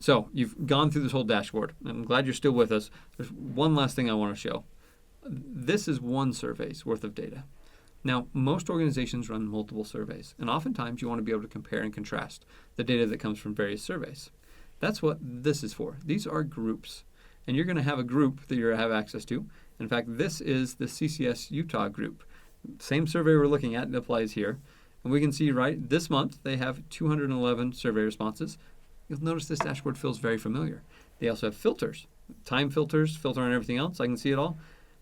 So you've gone through this whole dashboard. I'm glad you're still with us. There's one last thing I want to show. This is one survey's worth of data. Now, most organizations run multiple surveys, and oftentimes you want to be able to compare and contrast the data that comes from various surveys. That's what this is for. These are groups, and you're going to have a group that you have access to. In fact, this is the CCS Utah group. Same survey we're looking at applies here. And we can see right this month they have 211 survey responses. You'll notice this dashboard feels very familiar. They also have filters, time filters, filter on everything else. I can see it all.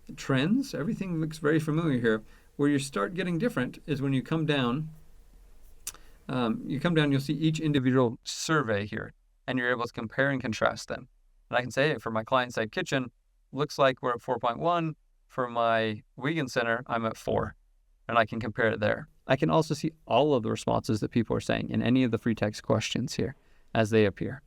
The trends, everything looks very familiar here. Where you start getting different is when you come down. You'll see each individual survey here, and you're able to compare and contrast them. And I can say, hey, for my client-side kitchen, looks like we're at 4.1. For my Wiegand Center, I'm at 4, and I can compare it there. I can also see all of the responses that people are saying in any of the free text questions here as they appear.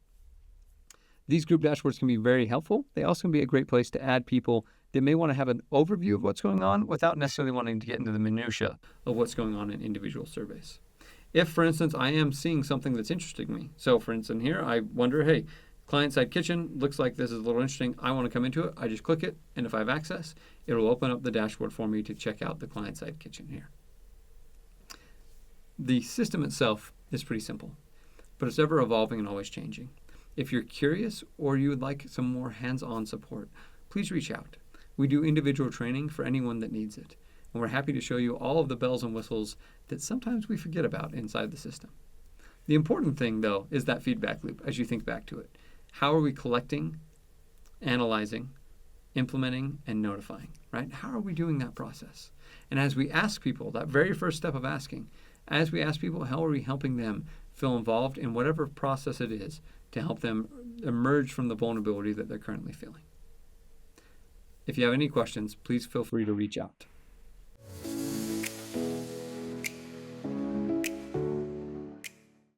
These group dashboards can be very helpful. They also can be a great place to add people that may want to have an overview of what's going on without necessarily wanting to get into the minutia of what's going on in individual surveys. If, for instance, I am seeing something that's interesting me. So, for instance, here, I wonder, hey, client-side kitchen, looks like this is a little interesting. I want to come into it. I just click it, and if I have access, it will open up the dashboard for me to check out the client-side kitchen here. The system itself is pretty simple, but it's ever evolving and always changing. If you're curious or you would like some more hands-on support, please reach out. We do individual training for anyone that needs it, and we're happy to show you all of the bells and whistles that sometimes we forget about inside the system. The important thing, though, is that feedback loop as you think back to it. How are we collecting, analyzing, implementing, and notifying, right? How are we doing that process? And as we ask people, that very first step of asking, as we ask people, how are we helping them feel involved in whatever process it is to help them emerge from the vulnerability that they're currently feeling? If you have any questions, please feel free to reach out.